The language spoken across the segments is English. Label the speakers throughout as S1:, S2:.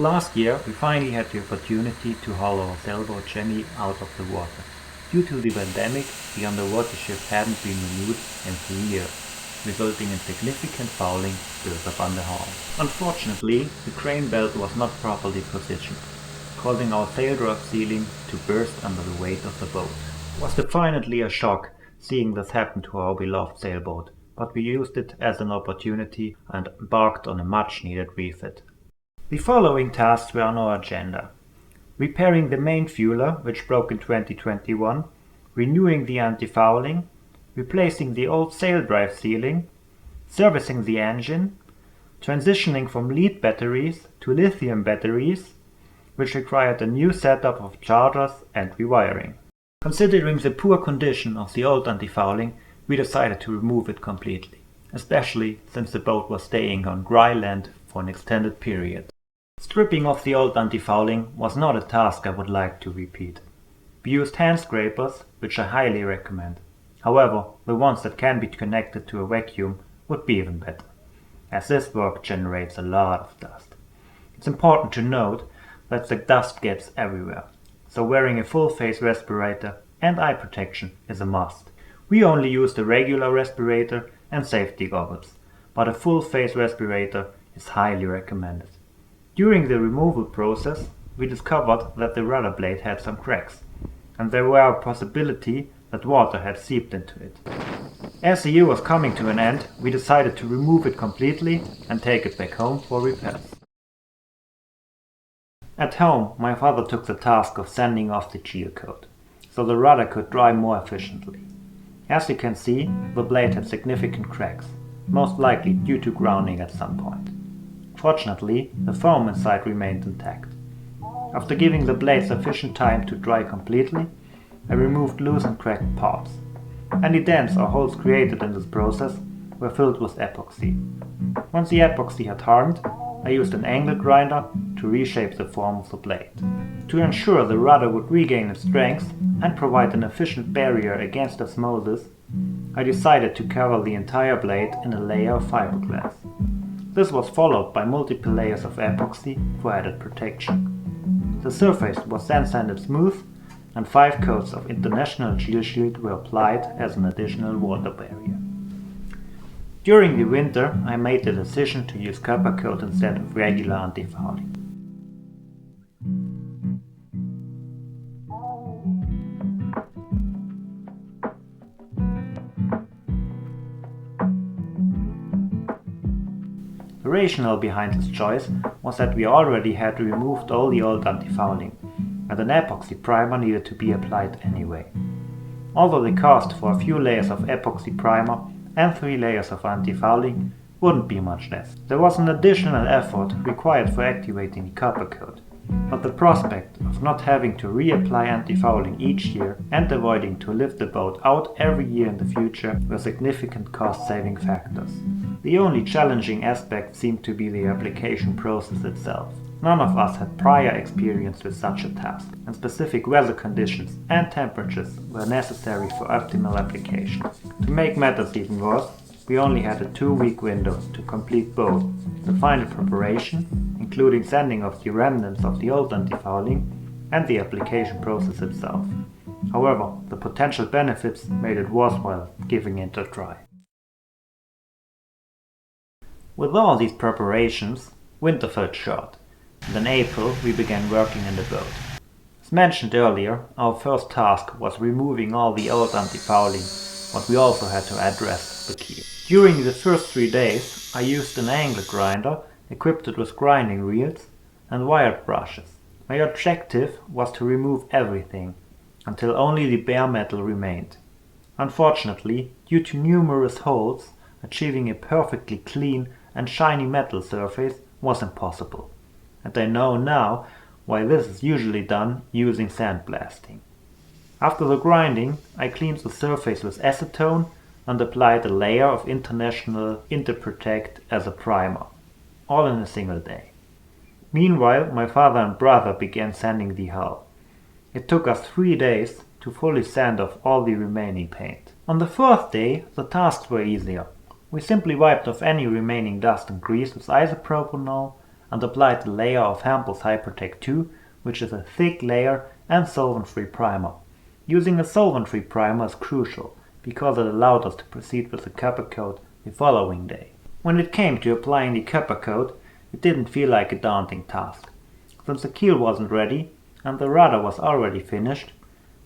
S1: Last year we finally had the opportunity to haul our sailboat Jenny out of the water. Due to the pandemic, the underwatership hadn't been renewed in 3 years, resulting in significant fouling built up on the hull. Unfortunately, the crane belt was not properly positioned, causing our sail drop ceiling to burst under the weight of the boat. It was definitely a shock seeing this happen to our beloved sailboat, but we used it as an opportunity and embarked on a much needed refit. The following tasks were on our agenda: repairing the main fueler, which broke in 2021, renewing the antifouling, replacing the old sail drive ceiling, servicing the engine, transitioning from lead batteries to lithium batteries, which required a new setup of chargers and rewiring. Considering the poor condition of the old antifouling, we decided to remove it completely, especially since the boat was staying on dry land for an extended period. Stripping off the old antifouling was not a task I would like to repeat. We used hand scrapers, which I highly recommend. However, the ones that can be connected to a vacuum would be even better, as this work generates a lot of dust. It's important to note that the dust gets everywhere, so wearing a full face respirator and eye protection is a must. We only used a regular respirator and safety goggles, but a full face respirator is highly recommended. During the removal process, we discovered that the rudder blade had some cracks, and there were a possibility that water had seeped into it. As the year was coming to an end, we decided to remove it completely and take it back home for repairs. At home, my father took the task of sanding off the keel coat, so the rudder could dry more efficiently. As you can see, the blade had significant cracks, most likely due to grounding at some point. Fortunately, the foam inside remained intact. After giving the blade sufficient time to dry completely, I removed loose and cracked parts. Any dents or holes created in this process were filled with epoxy. Once the epoxy had hardened, I used an angle grinder to reshape the form of the blade. To ensure the rudder would regain its strength and provide an efficient barrier against osmosis, I decided to cover the entire blade in a layer of fiberglass. This was followed by multiple layers of epoxy for added protection. The surface was then sanded smooth, and 5 coats of international Gel Shield were applied as an additional water barrier. During the winter, I made the decision to use Coppercoat instead of regular antifouling. The rationale behind this choice was that we already had removed all the old antifouling, and an epoxy primer needed to be applied anyway. Although the cost for a few layers of epoxy primer and 3 layers of antifouling wouldn't be much less. There was an additional effort required for activating the Coppercoat, but the prospect of not having to reapply antifouling each year and avoiding to lift the boat out every year in the future were significant cost-saving factors. The only challenging aspect seemed to be the application process itself. None of us had prior experience with such a task, and specific weather conditions and temperatures were necessary for optimal application. To make matters even worse, we only had a 2-week window to complete both the final preparation, including sanding off the remnants of the old antifouling, and the application process itself. However, the potential benefits made it worthwhile giving it a try. With all these preparations, winter fell short, and in April we began working in the boat. As mentioned earlier, our first task was removing all the old antifouling, but we also had to address the keel. During the first 3 days, I used an angle grinder equipped with grinding wheels and wired brushes. My objective was to remove everything, until only the bare metal remained. Unfortunately, due to numerous holes, achieving a perfectly clean and shiny metal surface was impossible, and I know now why this is usually done using sandblasting. After the grinding, I cleaned the surface with acetone and applied a layer of International Interprotect as a primer, all in a single day. Meanwhile, my father and brother began sanding the hull. It took us 3 days to fully sand off all the remaining paint. On the 4th day, the tasks were easier. We simply wiped off any remaining dust and grease with isopropanol and applied the layer of Hampel's Hypertech 2, which is a thick layer and solvent-free primer. Using a solvent-free primer is crucial because it allowed us to proceed with the Coppercoat the following day. When it came to applying the Coppercoat, it didn't feel like a daunting task. Since the keel wasn't ready and the rudder was already finished,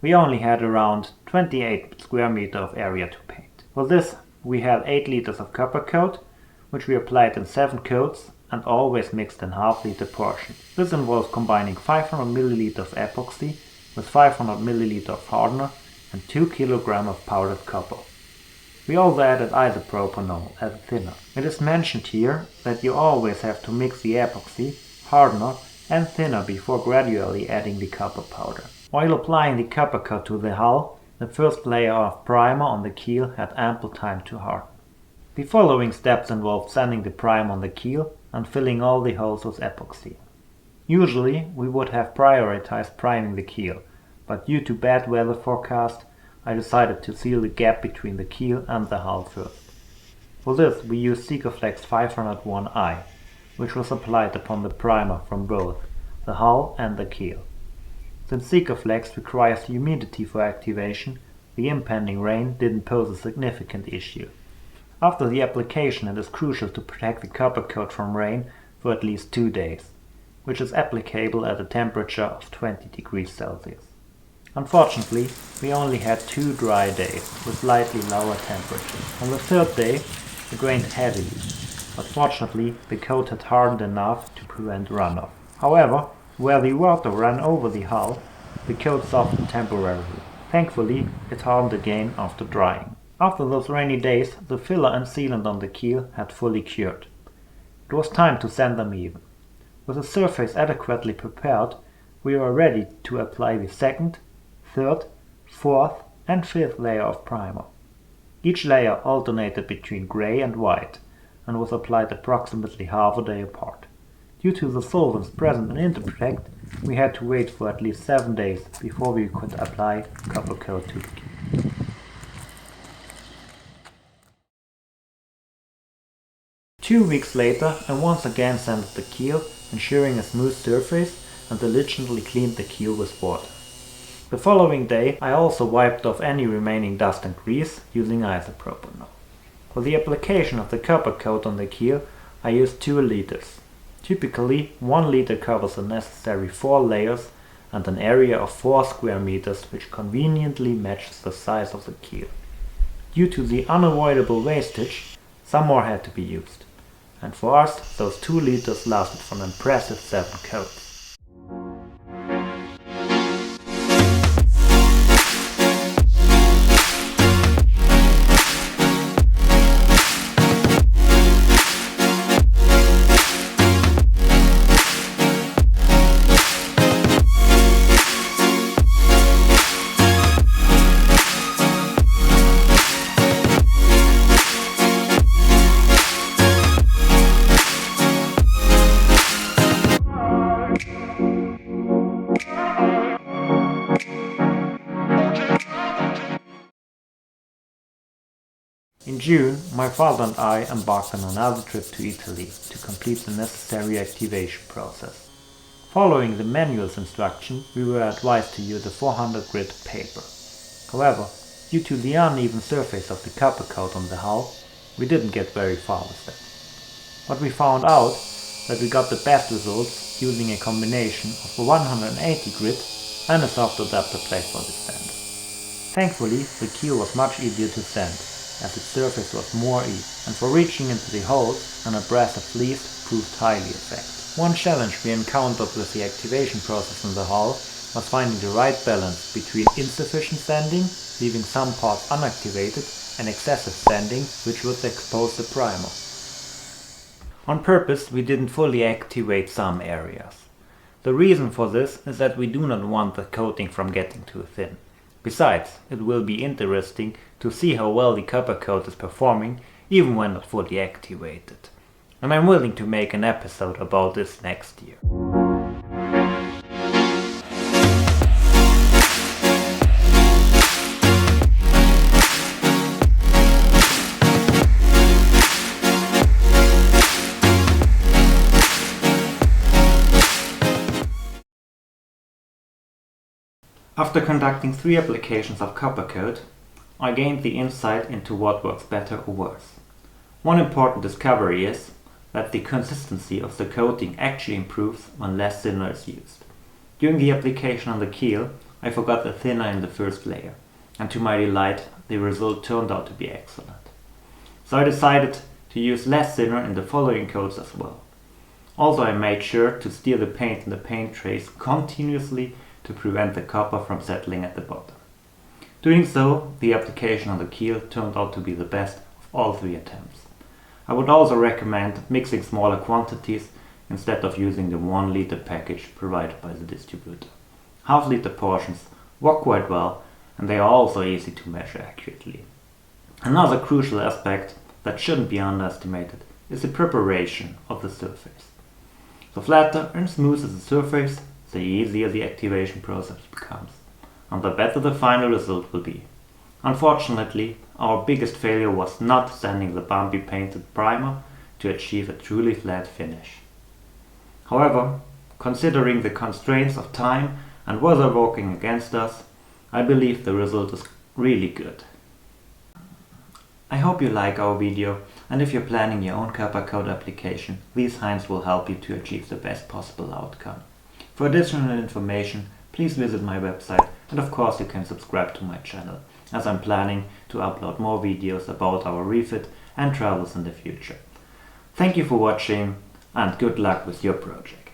S1: we only had around 28 square meters of area to paint. For this, we had 8 liters of Coppercoat, which we applied in 7 coats and always mixed in half-liter portions. This involves combining 500 ml of epoxy with 500 ml of hardener and 2 kg of powdered copper. We also added isopropanol as a thinner. It is mentioned here that you always have to mix the epoxy, hardener and thinner before gradually adding the copper powder. While applying the Coppercoat to the hull, the first layer of primer on the keel had ample time to harden. The following steps involved sanding the primer on the keel and filling all the holes with epoxy. Usually we would have prioritized priming the keel, but due to bad weather forecast, I decided to seal the gap between the keel and the hull first. For this we used Sikaflex 501i, which was applied upon the primer from both the hull and the keel. Since Sikaflex requires humidity for activation, the impending rain didn't pose a significant issue. After the application, it is crucial to protect the Coppercoat from rain for at least 2 days, which is applicable at a temperature of 20 degrees Celsius. Unfortunately, we only had 2 dry days with slightly lower temperatures. On the 3rd day, it rained heavily, but fortunately the coat had hardened enough to prevent runoff. However, where the water ran over the hull, the coat softened temporarily. Thankfully, it hardened again after drying. After those rainy days, the filler and sealant on the keel had fully cured. It was time to sand them even. With the surface adequately prepared, we were ready to apply the 2nd, 3rd, 4th and 5th layer of primer. Each layer alternated between grey and white and was applied approximately half a day apart. Due to the solvents present in Interprotect, we had to wait for at least 7 days before we could apply Coppercoat to the keel. Two weeks later, I once again sanded the keel, ensuring a smooth surface, and diligently cleaned the keel with water. The following day, I also wiped off any remaining dust and grease using isopropanol. For the application of the Coppercoat on the keel, I used 2 liters. Typically, 1 liter covers the necessary 4 layers and an area of 4 square meters, which conveniently matches the size of the keel. Due to the unavoidable wastage, some more had to be used. And for us, those 2 liters lasted for an impressive 7 coats. In June, my father and I embarked on another trip to Italy to complete the necessary activation process. Following the manual's instruction, we were advised to use a 400 grit paper. However, due to the uneven surface of the Coppercoat on the hull, we didn't get very far with that. But we found out that we got the best results using a combination of a 180 grit and a soft adapter plate for the sander. Thankfully, the keel was much easier to sand, as its surface was more even, and for reaching into the holes, an abrasive fleece proved highly effective. One challenge we encountered with the activation process in the hull was finding the right balance between insufficient sanding, leaving some parts unactivated, and excessive sanding, which would expose the primer. On purpose, we didn't fully activate some areas. The reason for this is that we do not want the coating from getting too thin. Besides, it will be interesting to see how well the Coppercoat is performing even when not fully activated. And I'm willing to make an episode about this next year. After conducting 3 applications of Coppercoat, I gained the insight into what works better or worse. One important discovery is that the consistency of the coating actually improves when less thinner is used. During the application on the keel, I forgot the thinner in the first layer, and to my delight, the result turned out to be excellent. So I decided to use less thinner in the following coats as well. Also, I made sure to stir the paint in the paint trays continuously to prevent the copper from settling at the bottom. Doing so, the application on the keel turned out to be the best of all 3 attempts. I would also recommend mixing smaller quantities instead of using the 1 liter package provided by the distributor. Half-liter portions work quite well, and they are also easy to measure accurately. Another crucial aspect that shouldn't be underestimated is the preparation of the surface. The flatter and smoother the surface, the easier the activation process becomes, and the better the final result will be. Unfortunately, our biggest failure was not sanding the bumpy painted primer to achieve a truly flat finish. However, considering the constraints of time and weather working against us, I believe the result is really good. I hope you like our video, and if you're planning your own Coppercoat application, these hints will help you to achieve the best possible outcome. For additional information, please visit my website, and of course you can subscribe to my channel, as I'm planning to upload more videos about our refit and travels in the future. Thank you for watching, and good luck with your project.